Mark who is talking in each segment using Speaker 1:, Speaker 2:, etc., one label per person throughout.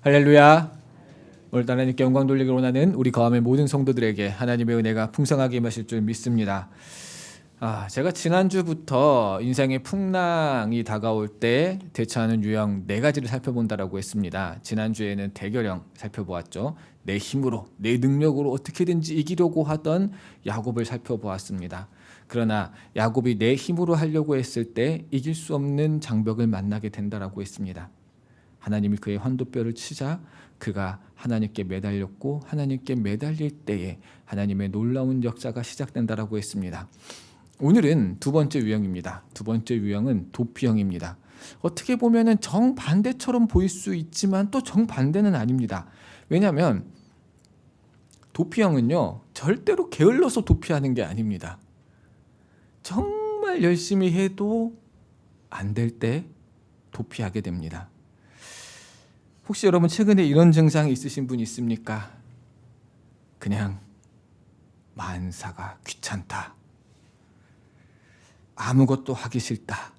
Speaker 1: 할렐루야. 오늘 하나님께 영광 돌리기를 원하는 우리 거함의 모든 성도들에게 하나님의 은혜가 풍성하게 임하실 줄 믿습니다. 제가 지난주부터 인생의 풍랑이 다가올 때 대처하는 유형 4가지를 살펴본다라고 했습니다. 지난주에는 대결형 살펴보았죠. 내 힘으로, 내 능력으로 어떻게든지 이기려고 하던 야곱을 살펴보았습니다. 그러나 야곱이 내 힘으로 하려고 했을 때 이길 수 없는 장벽을 만나게 된다라고 했습니다. 하나님이 그의 환도뼈를 치자 그가 하나님께 매달렸고 하나님께 매달릴 때에 하나님의 놀라운 역사가 시작된다라고 했습니다. 오늘은 두 번째 유형입니다. 두 번째 유형은 도피형입니다. 어떻게 보면 정반대처럼 보일 수 있지만 또 정반대는 아닙니다. 왜냐하면 도피형은요, 절대로 게을러서 도피하는 게 아닙니다. 정말 열심히 해도 안 될 때 도피하게 됩니다. 혹시 여러분 최근에 이런 증상이 있으신 분 있습니까? 그냥 만사가 귀찮다. 아무것도 하기 싫다.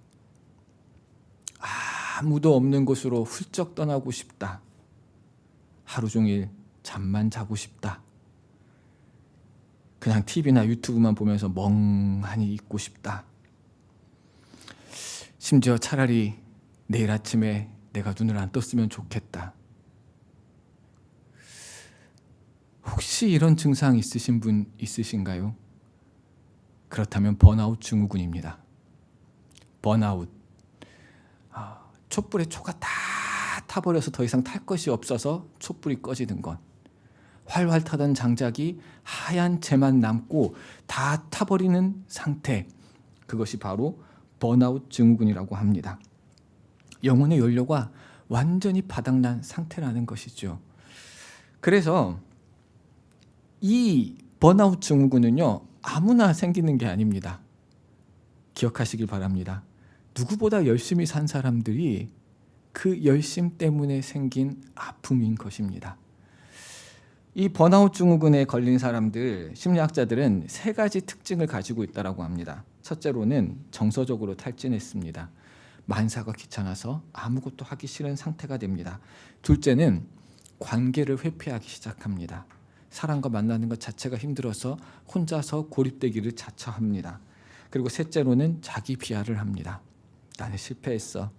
Speaker 1: 아무도 없는 곳으로 훌쩍 떠나고 싶다. 하루 종일 잠만 자고 싶다. 그냥 TV나 유튜브만 보면서 멍하니 있고 싶다. 심지어 차라리 내일 아침에 내가 눈을 안 떴으면 좋겠다. 혹시 이런 증상 있으신 분 있으신가요? 그렇다면 번아웃 증후군입니다. 번아웃. 촛불에 초가 다 타버려서 더 이상 탈 것이 없어서 촛불이 꺼지는 것. 활활 타던 장작이 하얀 재만 남고 다 타버리는 상태. 그것이 바로 번아웃 증후군이라고 합니다. 영혼의 연료가 완전히 바닥난 상태라는 것이죠. 그래서 이 번아웃 증후군은요, 아무나 생기는 게 아닙니다. 기억하시길 바랍니다. 누구보다 열심히 산 사람들이 그 열심 때문에 생긴 아픔인 것입니다. 이 번아웃 증후군에 걸린 사람들, 심리학자들은 3가지 특징을 가지고 있다고 합니다. 첫째로는 정서적으로 탈진했습니다. 만사가 귀찮아서 아무것도 하기 싫은 상태가 됩니다. 둘째는 관계를 회피하기 시작합니다. 사람과 만나는 것 자체가 힘들어서 혼자서 고립되기를 자처합니다. 그리고 셋째로는 자기 비하를 합니다. 나는 실패했어.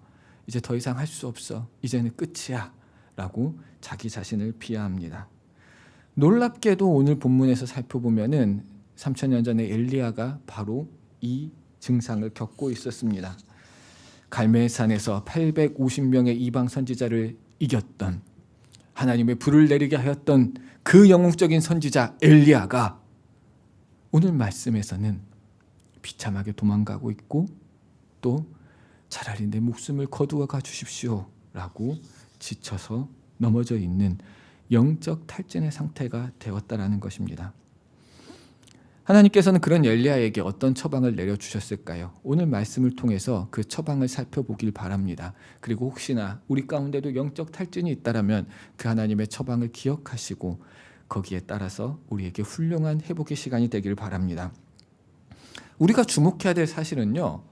Speaker 1: 이제 더 이상 할 수 없어. 이제는 끝이야. 라고 자기 자신을 비하합니다. 놀랍게도 오늘 본문에서 살펴보면은 3000년 전에 엘리야가 바로 이 증상을 겪고 있었습니다. 갈멜산에서 850명의 이방 선지자를 이겼던, 하나님의 불을 내리게 하였던 그 영웅적인 선지자 엘리야가 오늘 말씀에서는 비참하게 도망가고 있고, 또 차라리 내 목숨을 거두어 가 주십시오 라고 지쳐서 넘어져 있는 영적 탈진의 상태가 되었다라는 것입니다. 하나님께서는 그런 엘리야에게 어떤 처방을 내려주셨을까요? 오늘 말씀을 통해서 그 처방을 살펴보길 바랍니다. 그리고 혹시나 우리 가운데도 영적 탈진이 있다면 그 하나님의 처방을 기억하시고 거기에 따라서 우리에게 훌륭한 회복의 시간이 되길 바랍니다. 우리가 주목해야 될 사실은요,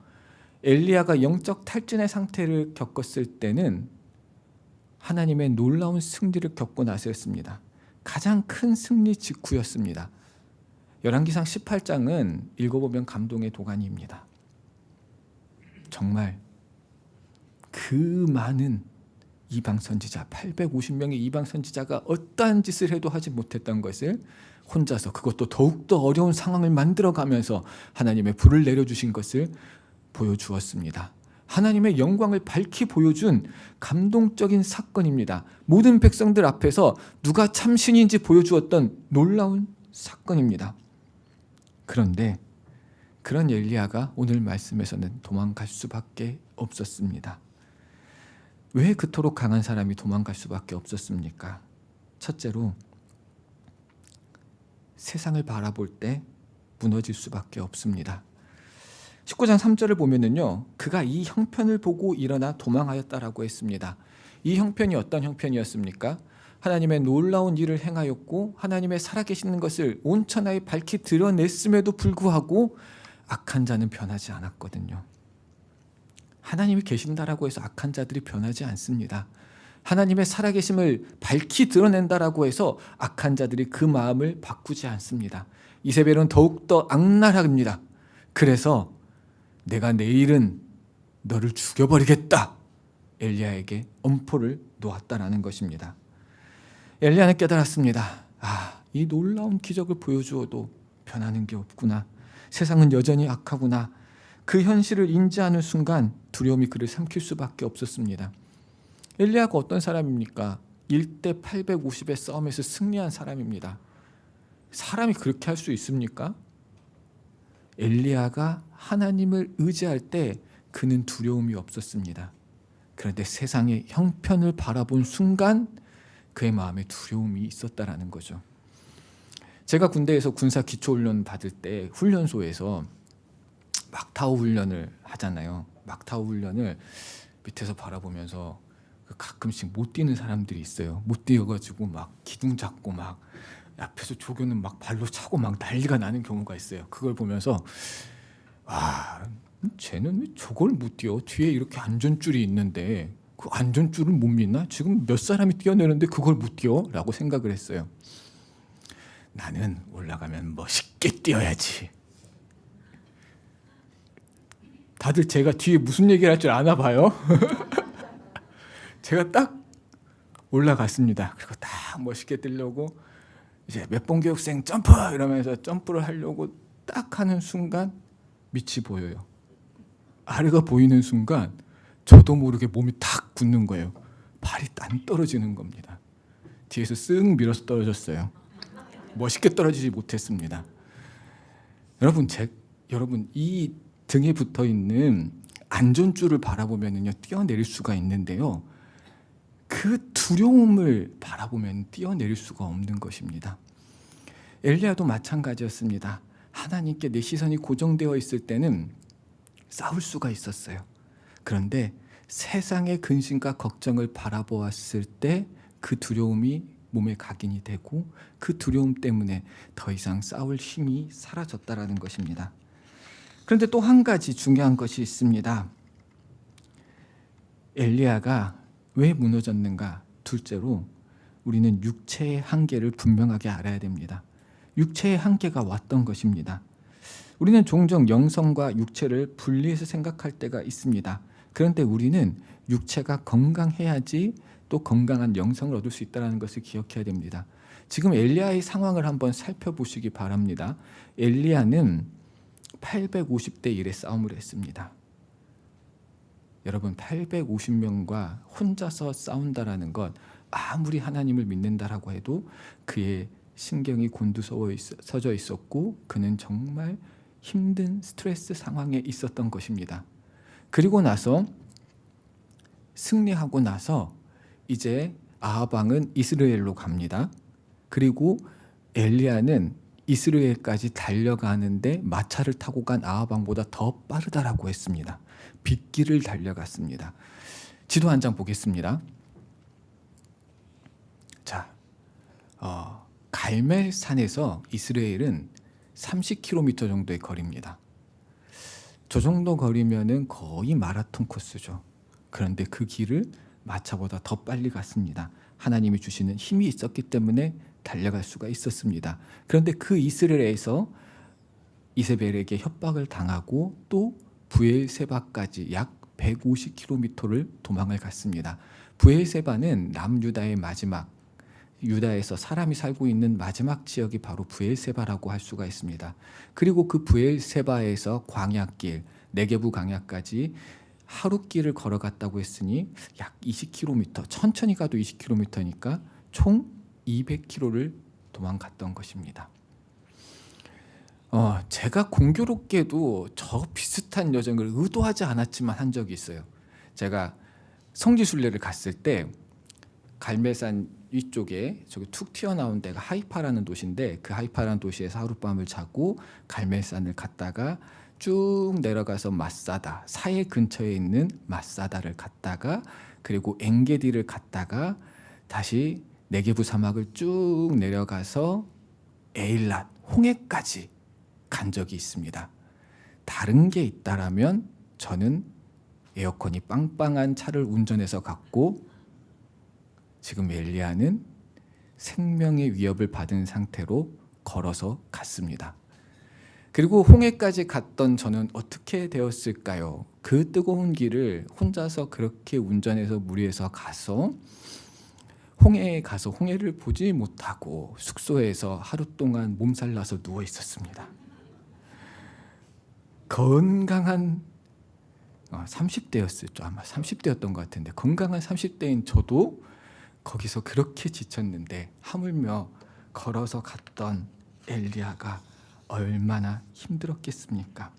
Speaker 1: 엘리야가 영적 탈진의 상태를 겪었을 때는 하나님의 놀라운 승리를 겪고 나서였습니다. 가장 큰 승리 직후였습니다. 열왕기상 18장은 읽어보면 감동의 도가니입니다. 정말 그 많은 이방 선지자, 850명의 이방 선지자가 어떠한 짓을 해도 하지 못했던 것을 혼자서, 그것도 더욱더 어려운 상황을 만들어가면서 하나님의 불을 내려주신 것을 보여주었습니다. 하나님의 영광을 밝히 보여준 감동적인 사건입니다. 모든 백성들 앞에서 누가 참신인지 보여주었던 놀라운 사건입니다. 그런데 그런 엘리야가 오늘 말씀에서는 도망갈 수밖에 없었습니다. 왜 그토록 강한 사람이 도망갈 수밖에 없었습니까? 첫째로 세상을 바라볼 때 무너질 수밖에 없습니다. 19장 3절을 보면은요, 그가 이 형편을 보고 일어나 도망하였다라고 했습니다. 이 형편이 어떤 형편이었습니까? 하나님의 놀라운 일을 행하였고 하나님의 살아계시는 것을 온 천하에 밝히 드러냈음에도 불구하고 악한 자는 변하지 않았거든요. 하나님이 계신다라고 해서 악한 자들이 변하지 않습니다. 하나님의 살아계심을 밝히 드러낸다라고 해서 악한 자들이 그 마음을 바꾸지 않습니다. 이세벨은 더욱더 악랄합니다. 그래서 내가 내일은 너를 죽여버리겠다, 엘리야에게 엄포를 놓았다라는 것입니다. 엘리야는 깨달았습니다. 이 놀라운 기적을 보여주어도 변하는 게 없구나. 세상은 여전히 악하구나. 그 현실을 인지하는 순간 두려움이 그를 삼킬 수밖에 없었습니다. 엘리야가 어떤 사람입니까? 1대 850의 싸움에서 승리한 사람입니다. 사람이 그렇게 할 수 있습니까? 엘리야가 하나님을 의지할 때 그는 두려움이 없었습니다. 그런데 세상의 형편을 바라본 순간 그의 마음에 두려움이 있었다라는 거죠. 제가 군대에서 군사 기초훈련 받을 때 훈련소에서 막타오 훈련을 하잖아요. 막타오 훈련을 밑에서 바라보면서 가끔씩 못 뛰는 사람들이 있어요. 못 뛰어가지고 막 기둥 잡고 막 앞에서 조교는 막 발로 차고 막 난리가 나는 경우가 있어요. 그걸 보면서 쟤는 왜 저걸 못 뛰어? 뒤에 이렇게 안전줄이 있는데 그 안전줄을 못 믿나? 지금 몇 사람이 뛰어내는데 그걸 못 뛰어? 라고 생각을 했어요. 나는 올라가면 멋있게 뛰어야지. 다들 제가 뒤에 무슨 얘기를 할 줄 아나 봐요. 제가 딱 올라갔습니다. 그리고 딱 멋있게 뛰려고 이제 몇 번 교육생 점프 이러면서 점프를 하려고 딱 하는 순간 밑이 보여요. 아래가 보이는 순간 저도 모르게 몸이 탁 굳는 거예요. 발이 딴 떨어지는 겁니다. 뒤에서 쓱 밀어서 떨어졌어요. 멋있게 떨어지지 못했습니다. 여러분 이 등에 붙어 있는 안전줄을 바라보면요 뛰어내릴 수가 있는데요. 그 두려움을 바라보면 뛰어내릴 수가 없는 것입니다. 엘리야도 마찬가지였습니다. 하나님께 내 시선이 고정되어 있을 때는 싸울 수가 있었어요. 그런데 세상의 근심과 걱정을 바라보았을 때 그 두려움이 몸에 각인이 되고 그 두려움 때문에 더 이상 싸울 힘이 사라졌다라는 것입니다. 그런데 또 한 가지 중요한 것이 있습니다. 엘리야가 왜 무너졌는가? 둘째로 우리는 육체의 한계를 분명하게 알아야 됩니다. 육체의 한계가 왔던 것입니다. 우리는 종종 영성과 육체를 분리해서 생각할 때가 있습니다. 그런데 우리는 육체가 건강해야지 또 건강한 영성을 얻을 수 있다는 것을 기억해야 됩니다. 지금 엘리야의 상황을 한번 살펴보시기 바랍니다. 엘리야는 850대 1의 싸움을 했습니다. 여러분 850명과 혼자서 싸운다라는 것, 아무리 하나님을 믿는다라고 해도 그의 신경이 곤두서져 있었고 그는 정말 힘든 스트레스 상황에 있었던 것입니다. 그리고 나서 승리하고 나서 이제 아합 왕은 이스라엘로 갑니다. 그리고 엘리야는 이스라엘까지 달려가는데 마차를 타고 간 아합 왕보다 더 빠르다라고 했습니다. 빗길을 달려갔습니다. 지도 한 장 보겠습니다. 자, 갈멜산에서 이스라엘은 30km 정도의 거리입니다. 저 정도 거리면은 거의 마라톤 코스죠. 그런데 그 길을 마차보다 더 빨리 갔습니다. 하나님이 주시는 힘이 있었기 때문에 달려갈 수가 있었습니다. 그런데 그 이스라엘에서 이세벨에게 협박을 당하고 또 브엘세바까지 약 150km를 도망을 갔습니다. 브엘세바는 남유다의 마지막, 유다에서 사람이 살고 있는 마지막 지역이 바로 브엘세바라고 할 수가 있습니다. 그리고 그 브엘세바에서 광야길, 네게부 광야까지 하루길을 걸어갔다고 했으니 약 20km, 천천히 가도 20km니까 총 200km를 도망갔던 것입니다. 제가 공교롭게도 저 비슷한 여정을 의도하지 않았지만 한 적이 있어요. 제가 성지순례를 갔을 때 갈멜산 위쪽에 저기 툭 튀어나온 데가 하이파라는 도시인데 그 하이파라는 도시에서 하룻밤을 자고 갈멜산을 갔다가 쭉 내려가서 마사다, 사해 근처에 있는 마사다를 갔다가 그리고 엔게디를 갔다가 다시 네게부 사막을 쭉 내려가서 에일랏, 홍해까지 간 적이 있습니다. 다른 게 있다라면 저는 에어컨이 빵빵한 차를 운전해서 갔고 지금 엘리야는 생명의 위협을 받은 상태로 걸어서 갔습니다. 그리고 홍해까지 갔던 저는 어떻게 되었을까요? 그 뜨거운 길을 혼자서 그렇게 운전해서 무리해서 가서 홍해에 가서 홍해를 보지 못하고 숙소에서 하루 동안 몸살나서 누워 있었습니다. 건강한 30대였었죠. 아마 30대였던 것 같은데 건강한 30대인 저도 거기서 그렇게 지쳤는데 하물며 걸어서 갔던 엘리야가 얼마나 힘들었겠습니까?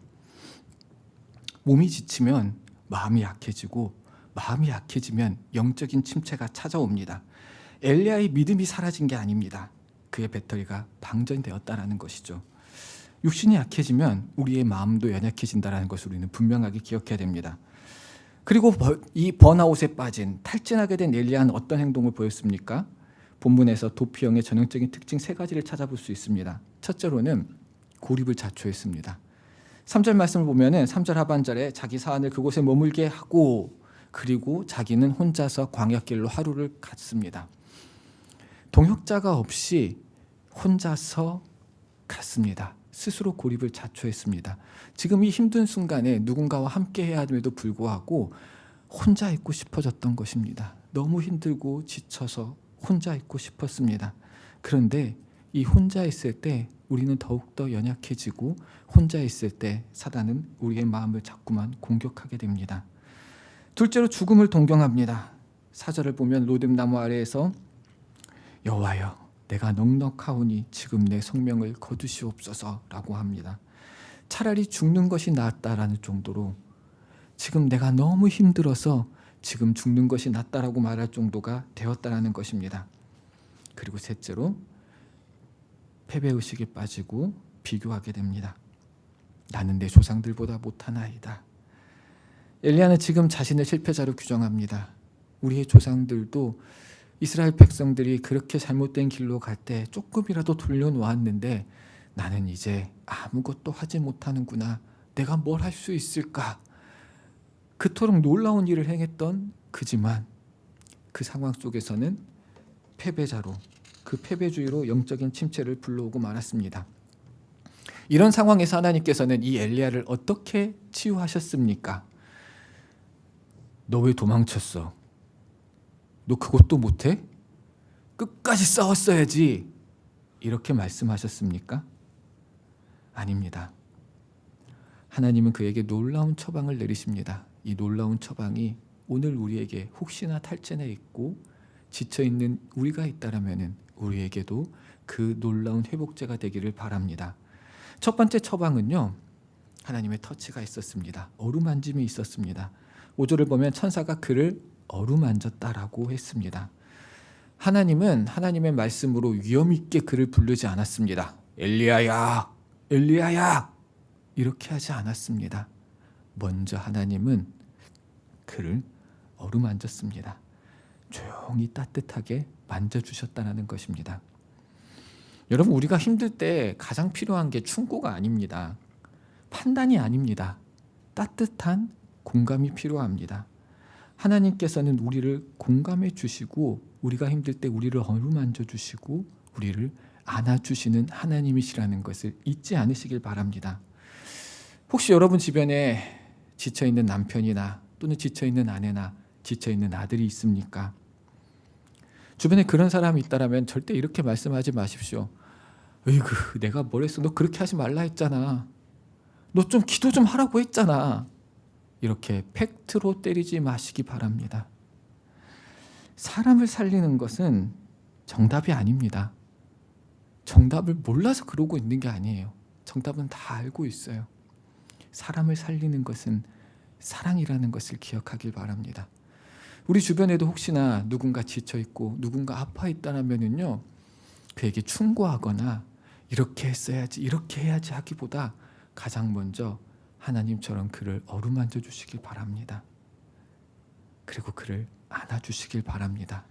Speaker 1: 몸이 지치면 마음이 약해지고 마음이 약해지면 영적인 침체가 찾아옵니다. 엘리야의 믿음이 사라진 게 아닙니다. 그의 배터리가 방전되었다라는 것이죠. 육신이 약해지면 우리의 마음도 연약해진다는 것을 우리는 분명하게 기억해야 됩니다. 그리고 이 번아웃에 빠진 탈진하게 된 엘리야는 어떤 행동을 보였습니까? 본문에서 도피형의 전형적인 특징 세 가지를 찾아볼 수 있습니다. 첫째로는 고립을 자초했습니다. 3절 말씀을 보면은 3절 하반절에 자기 사안을 그곳에 머물게 하고 그리고 자기는 혼자서 광야길로 하루를 갔습니다. 동역자가 없이 혼자서 갔습니다. 스스로 고립을 자초했습니다. 지금 이 힘든 순간에 누군가와 함께 해야 함에도 불구하고 혼자 있고 싶어졌던 것입니다. 너무 힘들고 지쳐서 혼자 있고 싶었습니다. 그런데 이 혼자 있을 때 우리는 더욱더 연약해지고 혼자 있을 때 사단은 우리의 마음을 자꾸만 공격하게 됩니다. 둘째로 죽음을 동경합니다. 4절을 보면 로뎀나무 아래에서 여호와여 내가 넉넉하오니 지금 내 성명을 거두시옵소서라고 합니다. 차라리 죽는 것이 낫다라는 정도로 지금 내가 너무 힘들어서 지금 죽는 것이 낫다라고 말할 정도가 되었다라는 것입니다. 그리고 셋째로 패배의식에 빠지고 비교하게 됩니다. 나는 내 조상들보다 못하나이다. 엘리야는 지금 자신을 실패자로 규정합니다. 우리의 조상들도 이스라엘 백성들이 그렇게 잘못된 길로 갈 때 조금이라도 돌려놓았는데 나는 이제 아무것도 하지 못하는구나. 내가 뭘 할 수 있을까? 그토록 놀라운 일을 행했던 그지만 그 상황 속에서는 패배자로 그 패배주의로 영적인 침체를 불러오고 말았습니다. 이런 상황에서 하나님께서는 이 엘리야를 어떻게 치유하셨습니까? 너 왜 도망쳤어? 너 그것도 못해? 끝까지 싸웠어야지. 이렇게 말씀하셨습니까? 아닙니다. 하나님은 그에게 놀라운 처방을 내리십니다. 이 놀라운 처방이 오늘 우리에게 혹시나 탈진해 있고 지쳐있는 우리가 있다라면 우리에게도 그 놀라운 회복제가 되기를 바랍니다. 첫 번째 처방은요, 하나님의 터치가 있었습니다. 어루만짐이 있었습니다. 5절을 보면 천사가 그를 어루만졌다라고 했습니다. 하나님은 하나님의 말씀으로 위험 있게 그를 부르지 않았습니다. 엘리야야, 엘리야야 이렇게 하지 않았습니다. 먼저 하나님은 그를 어루만졌습니다. 조용히 따뜻하게 만져주셨다는 것입니다. 여러분, 우리가 힘들 때 가장 필요한 게 충고가 아닙니다. 판단이 아닙니다. 따뜻한 공감이 필요합니다. 하나님께서는 우리를 공감해 주시고 우리가 힘들 때 우리를 어루만져 주시고 우리를 안아주시는 하나님이시라는 것을 잊지 않으시길 바랍니다. 혹시 여러분 주변에 지쳐있는 남편이나 또는 지쳐있는 아내나 지쳐있는 아들이 있습니까? 주변에 그런 사람이 있다면 절대 이렇게 말씀하지 마십시오. 으이구, 내가 뭘 했어? 너 그렇게 하지 말라 했잖아. 너 좀 기도 좀 하라고 했잖아. 이렇게 팩트로 때리지 마시기 바랍니다. 사람을 살리는 것은 정답이 아닙니다. 정답을 몰라서 그러고 있는 게 아니에요. 정답은 다 알고 있어요. 사람을 살리는 것은 사랑이라는 것을 기억하길 바랍니다. 우리 주변에도 혹시나 누군가 지쳐있고 누군가 아파있다면요, 그에게 충고하거나 이렇게 했어야지 이렇게 해야지 하기보다 가장 먼저 하나님처럼 그를 어루만져 주시길 바랍니다. 그리고 그를 안아주시길 바랍니다.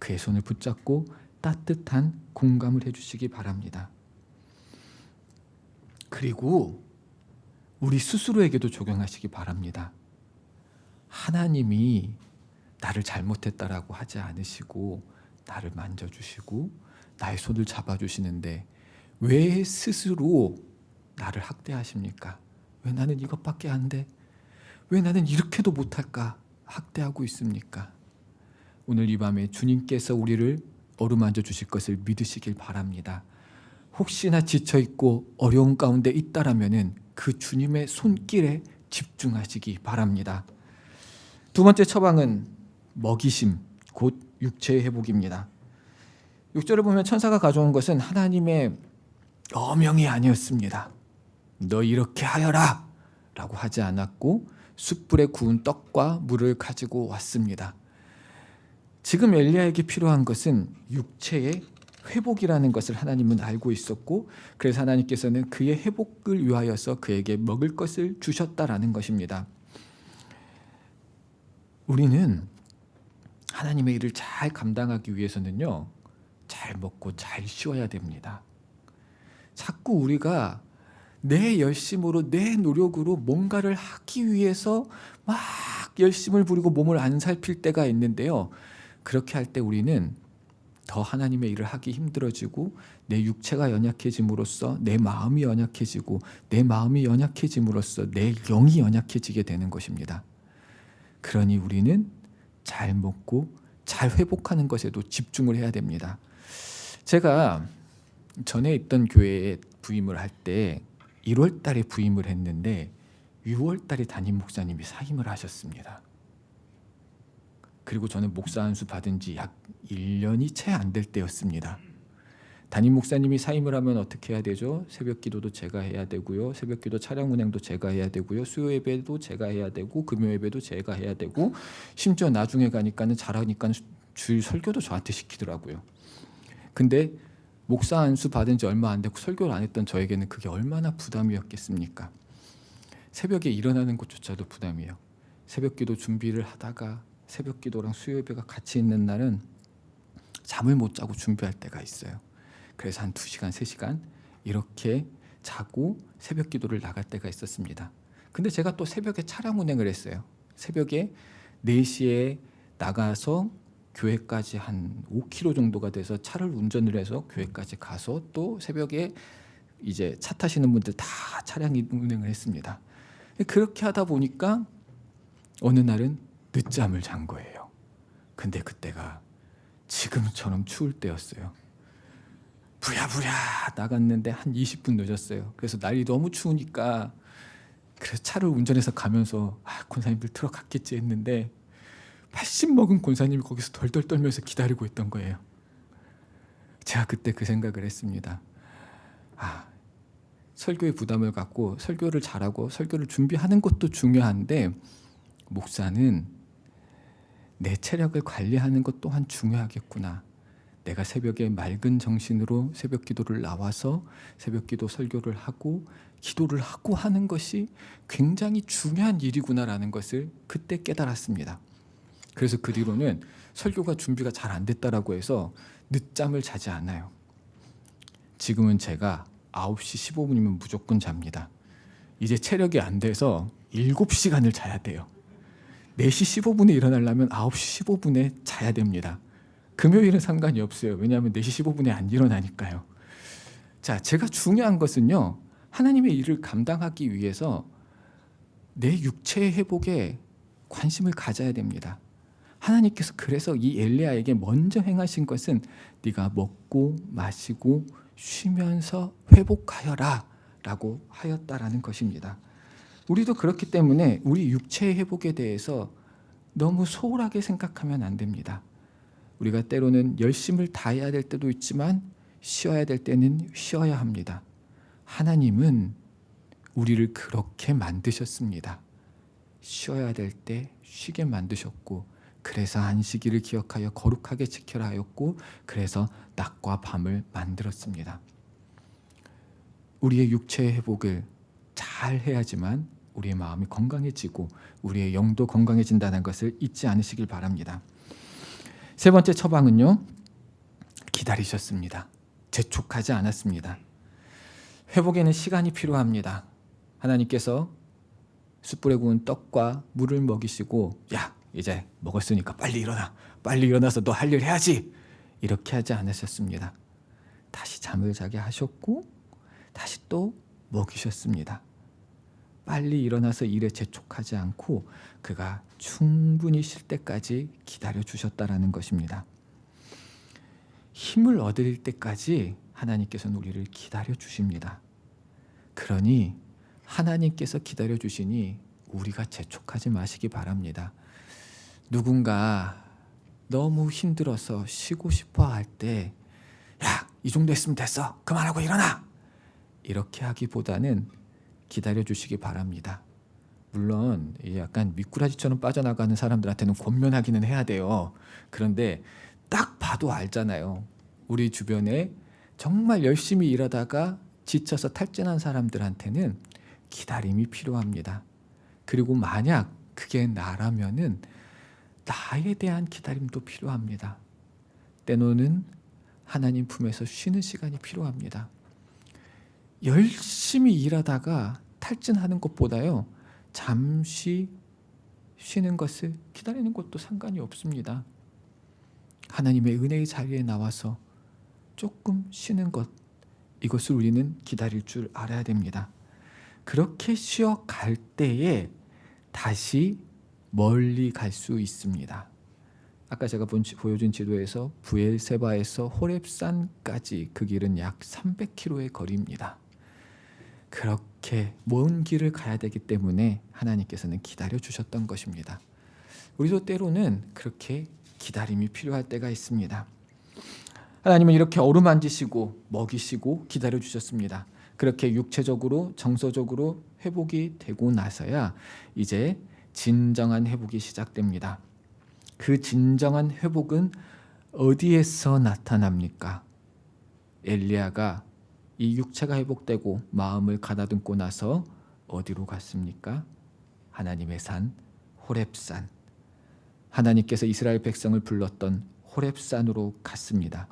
Speaker 1: 그의 손을 붙잡고 따뜻한 공감을 해주시기 바랍니다. 그리고 우리 스스로에게도 적용하시기 바랍니다. 하나님이 나를 잘못했다라고 하지 않으시고 나를 만져주시고 나의 손을 잡아주시는데 왜 스스로 나를 학대하십니까? 왜 나는 이것밖에 안 돼? 왜 나는 이렇게도 못할까? 학대하고 있습니까? 오늘 이 밤에 주님께서 우리를 어루만져 주실 것을 믿으시길 바랍니다. 혹시나 지쳐있고 어려운 가운데 있다라면은 그 주님의 손길에 집중하시기 바랍니다. 두 번째 처방은 먹이심, 곧 육체의 회복입니다. 6절을 보면 천사가 가져온 것은 하나님의 어명이 아니었습니다. 너 이렇게 하여라 라고 하지 않았고 숯불에 구운 떡과 물을 가지고 왔습니다. 지금 엘리야에게 필요한 것은 육체의 회복이라는 것을 하나님은 알고 있었고 그래서 하나님께서는 그의 회복을 위하여서 그에게 먹을 것을 주셨다라는 것입니다. 우리는 하나님의 일을 잘 감당하기 위해서는요, 잘 먹고 잘 쉬어야 됩니다. 자꾸 우리가 내 열심으로 내 노력으로 뭔가를 하기 위해서 막 열심을 부리고 몸을 안 살필 때가 있는데요. 그렇게 할 때 우리는 더 하나님의 일을 하기 힘들어지고 내 육체가 연약해짐으로써 내 마음이 연약해지고 내 마음이 연약해짐으로써 내 영이 연약해지게 되는 것입니다. 그러니 우리는 잘 먹고 잘 회복하는 것에도 집중을 해야 됩니다. 제가 전에 있던 교회에 부임을 할 때 1월 달에 부임을 했는데 6월 달에 담임 목사님이 사임을 하셨습니다. 그리고 저는 목사 안수 받은 지 약 1년이 채 안 될 때였습니다. 담임 목사님이 사임을 하면 어떻게 해야 되죠? 새벽 기도도 제가 해야 되고요. 새벽 기도 차량 운행도 제가 해야 되고요. 수요 예배도 제가 해야 되고 금요 예배도 제가 해야 되고 심지어 나중에 가니까는 잘하니까 주일 설교도 저한테 시키더라고요. 근데 목사 안수 받은 지 얼마 안 되고 설교를 안 했던 저에게는 그게 얼마나 부담이었겠습니까? 새벽에 일어나는 것조차도 부담이에요. 새벽 기도 준비를 하다가 새벽 기도랑 수요 예배가 같이 있는 날은 잠을 못 자고 준비할 때가 있어요. 그래서 한 2시간, 3시간 이렇게 자고 새벽 기도를 나갈 때가 있었습니다. 근데 제가 또 새벽에 차량 운행을 했어요. 새벽에 4시에 나가서 교회까지 한 5km 정도가 돼서 차를 운전을 해서 교회까지 가서 또 새벽에 이제 차 타시는 분들 다 차량 운행을 했습니다. 그렇게 하다 보니까 어느 날은 늦잠을 잔 거예요. 근데 그때가 지금처럼 추울 때였어요. 부랴부랴 나갔는데 한 20분 늦었어요. 그래서 날이 너무 추우니까 그래서 차를 운전해서 가면서 권사님들 들어갔겠지 했는데 80 먹은 권사님이 거기서 덜덜 떨면서 기다리고 있던 거예요. 제가 그때 그 생각을 했습니다. 설교에 부담을 갖고 설교를 잘하고 설교를 준비하는 것도 중요한데 목사는 내 체력을 관리하는 것 또한 중요하겠구나. 내가 새벽에 맑은 정신으로 새벽 기도를 나와서 새벽 기도 설교를 하고 기도를 하고 하는 것이 굉장히 중요한 일이구나라는 것을 그때 깨달았습니다. 그래서 그 뒤로는 설교가 준비가 잘 안 됐다라고 해서 늦잠을 자지 않아요. 지금은 제가 9시 15분이면 무조건 잡니다. 이제 체력이 안 돼서 7시간을 자야 돼요. 4시 15분에 일어나려면 9시 15분에 자야 됩니다. 금요일은 상관이 없어요. 왜냐하면 4시 15분에 안 일어나니까요. 자, 제가 중요한 것은요. 하나님의 일을 감당하기 위해서 내 육체의 회복에 관심을 가져야 됩니다. 하나님께서 그래서 이 엘리야에게 먼저 행하신 것은 네가 먹고 마시고 쉬면서 회복하여라 라고 하였다라는 것입니다. 우리도 그렇기 때문에 우리 육체의 회복에 대해서 너무 소홀하게 생각하면 안 됩니다. 우리가 때로는 열심을 다해야 될 때도 있지만 쉬어야 될 때는 쉬어야 합니다. 하나님은 우리를 그렇게 만드셨습니다. 쉬어야 될 때 쉬게 만드셨고 그래서 안식일을 기억하여 거룩하게 지켜라 하였고 그래서 낮과 밤을 만들었습니다. 우리의 육체의 회복을 잘 해야지만 우리의 마음이 건강해지고 우리의 영도 건강해진다는 것을 잊지 않으시길 바랍니다. 세 번째 처방은요. 기다리셨습니다. 재촉하지 않았습니다. 회복에는 시간이 필요합니다. 하나님께서 숯불에 구운 떡과 물을 먹이시고 야 이제 먹었으니까 빨리 일어나. 빨리 일어나서 너 할 일 해야지. 이렇게 하지 않으셨습니다. 다시 잠을 자게 하셨고 다시 또 먹이셨습니다. 빨리 일어나서 일에 재촉하지 않고 그가 충분히 쉴 때까지 기다려 주셨다라는 것입니다. 힘을 얻을 때까지 하나님께서는 우리를 기다려 주십니다. 그러니 하나님께서 기다려 주시니 우리가 재촉하지 마시기 바랍니다. 누군가 너무 힘들어서 쉬고 싶어 할 때 야, 이 정도 했으면 됐어. 그만하고 일어나. 이렇게 하기보다는 기다려 주시기 바랍니다. 물론 약간 미꾸라지처럼 빠져나가는 사람들한테는 권면하기는 해야 돼요. 그런데 딱 봐도 알잖아요. 우리 주변에 정말 열심히 일하다가 지쳐서 탈진한 사람들한테는 기다림이 필요합니다. 그리고 만약 그게 나라면은 나에 대한 기다림도 필요합니다. 때로는 하나님 품에서 쉬는 시간이 필요합니다. 열심히 일하다가 탈진하는 것보다요, 잠시 쉬는 것을 기다리는 것도 상관이 없습니다. 하나님의 은혜의 자리에 나와서 조금 쉬는 것, 이것을 우리는 기다릴 줄 알아야 됩니다. 그렇게 쉬어갈 때에 다시 멀리 갈 수 있습니다. 아까 제가 보여준 지도에서 부엘세바에서 호렙산까지 그 길은 약 300km의 거리입니다. 그렇게 먼 길을 가야 되기 때문에 하나님께서는 기다려 주셨던 것입니다. 우리도 때로는 그렇게 기다림이 필요할 때가 있습니다. 하나님은 이렇게 어루만지시고 먹이시고 기다려 주셨습니다. 그렇게 육체적으로 정서적으로 회복이 되고 나서야 이제 진정한 회복이 시작됩니다. 그 진정한 회복은 어디에서 나타납니까? 엘리야가 이 육체가 회복되고 마음을 가다듬고 나서 어디로 갔습니까? 하나님의 산 호렙산, 하나님께서 이스라엘 백성을 불렀던 호렙산으로 갔습니다.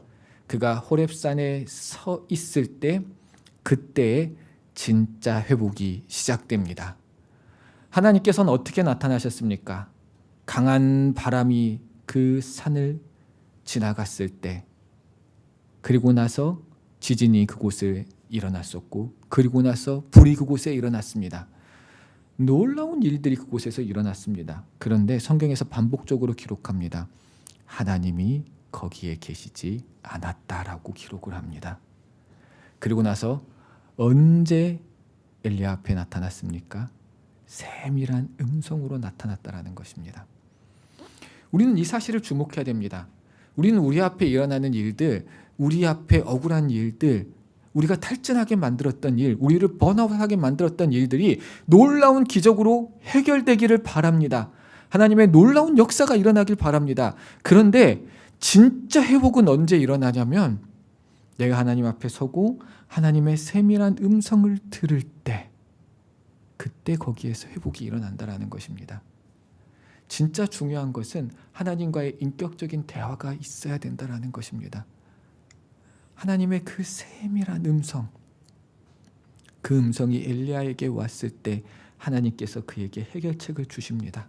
Speaker 1: 그가 호렙산에 서 있을 때 그때의 진짜 회복이 시작됩니다. 하나님께서는 어떻게 나타나셨습니까? 강한 바람이 그 산을 지나갔을 때, 그리고 나서 지진이 그곳에 일어났었고, 그리고 나서 불이 그곳에 일어났습니다. 놀라운 일들이 그곳에서 일어났습니다. 그런데 성경에서 반복적으로 기록합니다. 하나님이 거기에 계시지 않았다라고 기록을 합니다. 그리고 나서 언제 엘리야 앞에 나타났습니까? 세밀한 음성으로 나타났다라는 것입니다. 우리는 이 사실을 주목해야 됩니다. 우리는 우리 앞에 일어나는 일들, 우리 앞에 억울한 일들, 우리가 탈진하게 만들었던 일, 우리를 번아웃하게 만들었던 일들이 놀라운 기적으로 해결되기를 바랍니다. 하나님의 놀라운 역사가 일어나길 바랍니다. 그런데 진짜 회복은 언제 일어나냐면 내가 하나님 앞에 서고 하나님의 세밀한 음성을 들을 때, 그때 거기에서 회복이 일어난다라는 것입니다. 진짜 중요한 것은 하나님과의 인격적인 대화가 있어야 된다라는 것입니다. 하나님의 그 세밀한 음성, 그 음성이 엘리야에게 왔을 때 하나님께서 그에게 해결책을 주십니다.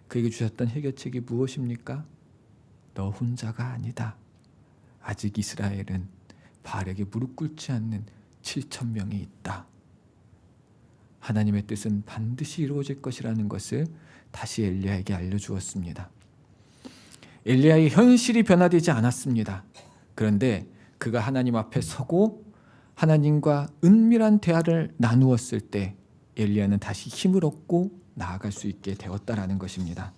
Speaker 1: 그에게 주셨던 해결책이 무엇입니까? 너 혼자가 아니다. 아직 이스라엘은 바알에게 무릎 꿇지 않는 7,000명이 있다. 하나님의 뜻은 반드시 이루어질 것이라는 것을 다시 엘리야에게 알려주었습니다. 엘리야의 현실이 변화되지 않았습니다. 그런데 그가 하나님 앞에 서고 하나님과 은밀한 대화를 나누었을 때 엘리야는 다시 힘을 얻고 나아갈 수 있게 되었다라는 것입니다.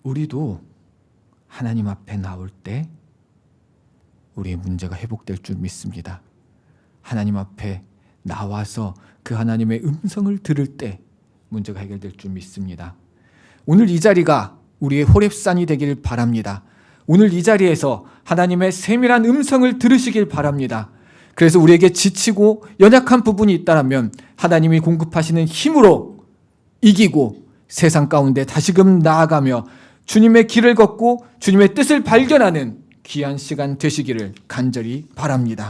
Speaker 1: 우리도 하나님 앞에 나올 때 우리의 문제가 회복될 줄 믿습니다. 하나님 앞에 나와서 그 하나님의 음성을 들을 때 문제가 해결될 줄 믿습니다. 오늘 이 자리가 우리의 호렙산이 되길 바랍니다. 오늘 이 자리에서 하나님의 세밀한 음성을 들으시길 바랍니다. 그래서 우리에게 지치고 연약한 부분이 있다면 하나님이 공급하시는 힘으로 이기고 세상 가운데 다시금 나아가며 주님의 길을 걷고 주님의 뜻을 발견하는 귀한 시간 되시기를 간절히 바랍니다.